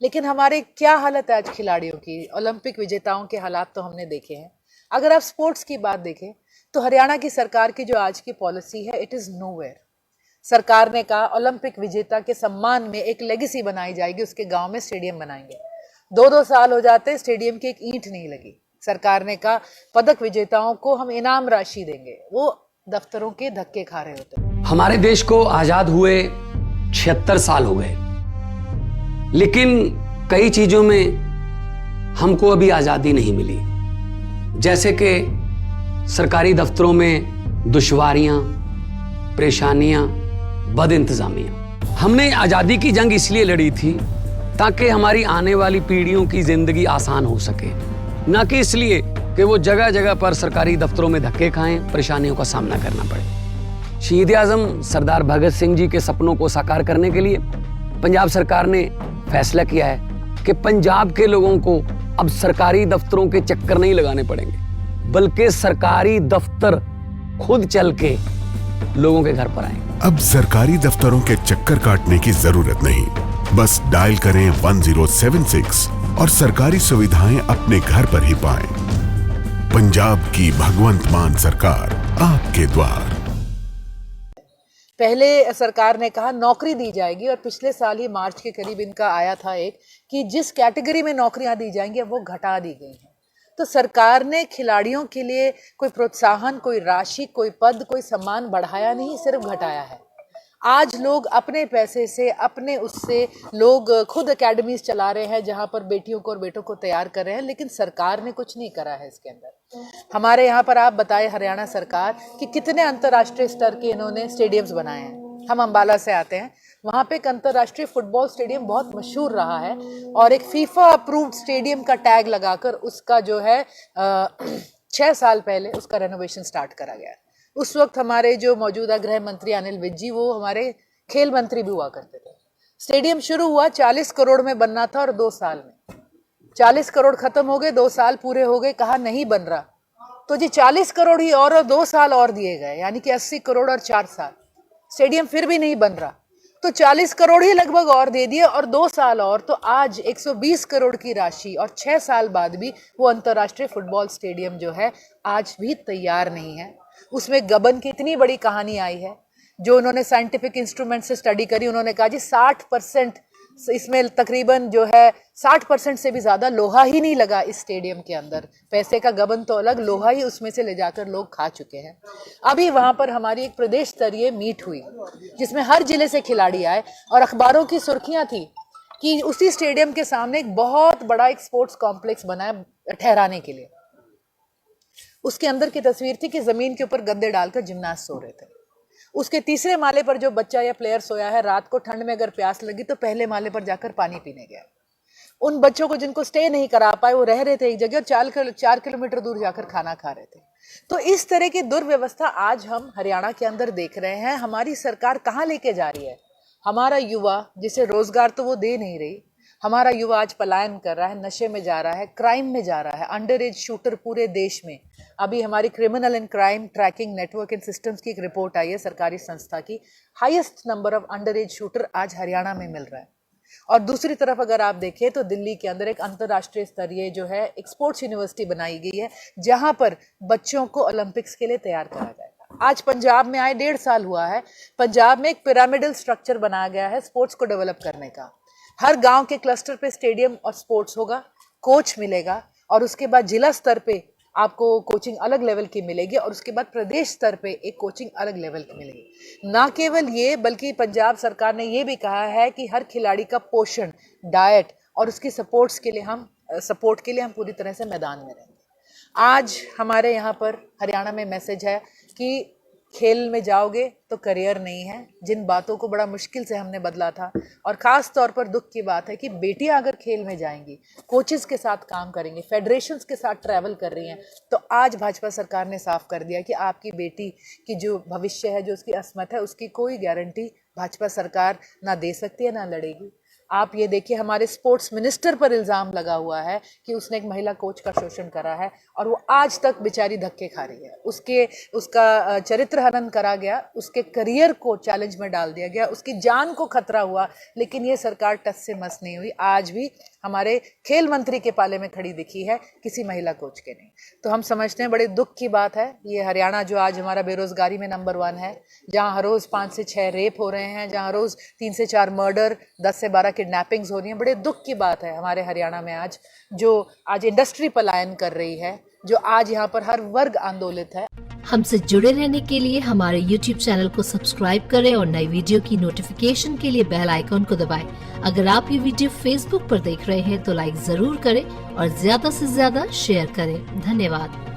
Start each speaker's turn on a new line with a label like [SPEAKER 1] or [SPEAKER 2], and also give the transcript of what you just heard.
[SPEAKER 1] लेकिन हमारे क्या हालत है आज खिलाड़ियों की, ओलंपिक विजेताओं के हालात तो हमने देखे हैं। अगर आप स्पोर्ट्स की बात देखें तो हरियाणा की सरकार की जो आज की पॉलिसी है, इट इज नोवेयर। सरकार ने कहा ओलंपिक विजेता के सम्मान में एक लेगेसी बनाई जाएगी, उसके गांव में स्टेडियम बनाएंगे। 2-2 साल हो जाते, स्टेडियम की एक ईंट नहीं लगी। सरकार ने कहा पदक विजेताओं को हम इनाम राशि देंगे, वो दफ्तरों के धक्के खा रहे होते।
[SPEAKER 2] हमारे देश को आजाद हुए 76 साल हो गए, लेकिन कई चीजों में हमको अभी आजादी नहीं मिली। जैसे कि सरकारी दफ्तरों में दुश्वारियां, परेशानियां, बदइंतजामियां। हमने आजादी की जंग इसलिए लड़ी थी ताकि हमारी आने वाली पीढ़ियों की जिंदगी आसान हो सके, ना कि इसलिए कि वो जगह जगह पर सरकारी दफ्तरों में धक्के खाएं, परेशानियों का सामना करना पड़े। शहीद आजम सरदार भगत सिंह जी के सपनों को साकार करने के लिए पंजाब सरकार ने फैसला किया है कि पंजाब के लोगों को अब सरकारी दफ्तरों के चक्कर नहीं लगाने पड़ेंगे, बल्कि सरकारी दफ्तर खुद चल के लोगों के घर पर आएंगे।
[SPEAKER 3] अब सरकारी दफ्तरों के चक्कर काटने की जरूरत नहीं, बस डायल करें 1076 और सरकारी सुविधाएं अपने घर पर ही पाएं। पंजाब की भगवंत मान सरकार आपके द्वार।
[SPEAKER 1] पहले सरकार ने कहा नौकरी दी जाएगी, और पिछले साल ही मार्च के करीब इनका आया था एक कि जिस कैटेगरी में नौकरियां दी जाएंगी वो घटा दी गई हैं। तो सरकार ने खिलाड़ियों के लिए कोई प्रोत्साहन, कोई राशि, कोई पद, कोई सम्मान बढ़ाया नहीं, सिर्फ घटाया है। आज लोग अपने पैसे से, अपने उससे लोग खुद एकेडमीज चला रहे हैं जहां पर बेटियों को और बेटों को तैयार कर रहे हैं, लेकिन सरकार ने कुछ नहीं करा है इसके अंदर। हमारे यहाँ पर आप बताएं हरियाणा सरकार कि कितने अंतर्राष्ट्रीय स्तर के इन्होंने स्टेडियम्स बनाए हैं। हम अंबाला से आते हैं, वहाँ पे एक अंतर्राष्ट्रीय फुटबॉल स्टेडियम बहुत मशहूर रहा है, और एक फीफा अप्रूव्ड स्टेडियम का टैग लगाकर उसका जो है 6 साल पहले उसका रेनोवेशन स्टार्ट करा गया। उस वक्त हमारे जो मौजूदा गृह मंत्री अनिल विज जी, वो हमारे खेल मंत्री भी हुआ करते थे। स्टेडियम शुरू हुआ 40 करोड़ में बनना था, और 2 साल में 40 करोड़ खत्म हो गए, 2 साल पूरे हो गए, कहा नहीं बन रहा, तो जी 40 करोड़ ही और 2 साल और दिए गए, यानी कि 80 करोड़ और 4 साल। स्टेडियम फिर भी नहीं बन रहा, तो 40 करोड़ ही लगभग और दे दिए, और 2 साल और, तो आज 120 करोड़ की राशि और 6 साल बाद भी वो अंतर्राष्ट्रीय फुटबॉल स्टेडियम जो है आज भी तैयार नहीं है। उसमें गबन की इतनी बड़ी कहानी आई है, जो उन्होंने साइंटिफिक इंस्ट्रूमेंट से स्टडी करी, उन्होंने कहा जी 60% इसमें तकरीबन जो है 60% से भी ज्यादा लोहा ही नहीं लगा इस स्टेडियम के अंदर। पैसे का गबन तो अलग, लोहा ही उसमें से ले जाकर लोग खा चुके हैं। अभी वहां पर हमारी एक प्रदेश स्तरीय मीट हुई जिसमें हर जिले से खिलाड़ी आए, और अखबारों की सुर्खियां थी कि उसी स्टेडियम के सामने एक बहुत बड़ा एक स्पोर्ट्स कॉम्प्लेक्स बना है ठहराने के लिए। उसके अंदर की तस्वीर थी कि जमीन के ऊपर गद्दे डालकर जिम्नास्ट सो रहे थे। उसके तीसरे माले पर जो बच्चा या प्लेयर सोया है, रात को ठंड में अगर प्यास लगी तो पहले माले पर जाकर पानी पीने गया। उन बच्चों को जिनको स्टे नहीं करा पाए, वो रह रहे थे एक जगह, और 4 किलोमीटर दूर जाकर खाना खा रहे थे। तो इस तरह की दुर्व्यवस्था आज हम हरियाणा के अंदर देख रहे हैं। हमारी सरकार कहाँ लेके जा रही है? हमारा युवा, जिसे रोजगार तो वो दे नहीं रही, हमारा युवा आज पलायन कर रहा है, नशे में जा रहा है, क्राइम में जा रहा है। अंडर एज शूटर पूरे देश में, अभी हमारी criminal and crime tracking network and systems की एक रिपोर्ट आई है सरकारी संस्था की, highest number of under as shooter आज हरियाणा में मिल रहा है। और दूसरी तरफ अगर आप देखें तो दिल्ली के अंदर एक अंतर्राष्ट्रीय स्तरीय जो है एक स्पोर्ट्स यूनिवर्सिटी बनाई गई है, जहां पर बच्चों को ओलंपिक्स के लिए तैयार करा जाएगा। आज पंजाब में आए 1.5 साल हुआ है, पंजाब में एक पिरामिडल स्ट्रक्चर बनाया गया है स्पोर्ट्स को डेवलप करने का। हर गांव के क्लस्टर पे स्टेडियम और स्पोर्ट्स होगा, कोच मिलेगा, और उसके बाद जिला स्तर पे आपको कोचिंग अलग लेवल की मिलेगी, और उसके बाद प्रदेश स्तर पे एक कोचिंग अलग लेवल की मिलेगी। ना केवल ये, बल्कि पंजाब सरकार ने ये भी कहा है कि हर खिलाड़ी का पोषण, डाइट और उसकी सपोर्ट के लिए हम पूरी तरह से मैदान में रहेंगे। आज हमारे यहाँ पर हरियाणा में मैसेज है कि खेल में जाओगे तो करियर नहीं है, जिन बातों को बड़ा मुश्किल से हमने बदला था। और खास तौर पर दुख की बात है कि बेटियां अगर खेल में जाएंगी, कोचेस के साथ काम करेंगी, फेडरेशंस के साथ ट्रैवल कर रही हैं, तो आज भाजपा सरकार ने साफ कर दिया कि आपकी बेटी की जो भविष्य है, जो उसकी अस्मत है, उसकी कोई गारंटी भाजपा सरकार ना दे सकती है, ना लड़ेगी। आप ये देखिए, हमारे स्पोर्ट्स मिनिस्टर पर इल्ज़ाम लगा हुआ है कि उसने एक महिला कोच का शोषण करा है और वो आज तक बेचारी धक्के खा रही है। उसका चरित्र हनन करा गया, उसके करियर को चैलेंज में डाल दिया गया, उसकी जान को खतरा हुआ, लेकिन ये सरकार टस से मस नहीं हुई। आज भी हमारे खेल मंत्री के पाले में खड़ी दिखी है, किसी महिला कोच के नहीं। तो हम समझते हैं बड़े दुख की बात है। ये हरियाणा जो आज हमारा बेरोजगारी में नंबर 1 है, जहाँ हर रोज़ 5 से 6 रेप हो रहे हैं, जहाँ रोज़ 3 से 4 मर्डर, 10 से 12 किडनैपिंग्स हो रही हैं, बड़े दुख की बात है हमारे हरियाणा में आज, जो आज इंडस्ट्री पलायन कर रही है, जो आज यहाँ पर हर वर्ग आंदोलित है।
[SPEAKER 4] हमसे जुड़े रहने के लिए हमारे YouTube चैनल को सब्सक्राइब करें और नई वीडियो की नोटिफिकेशन के लिए बेल आइकॉन को दबाएं। अगर आप ये वीडियो Facebook पर देख रहे हैं तो लाइक जरूर करें और ज्यादा से ज्यादा शेयर करें। धन्यवाद।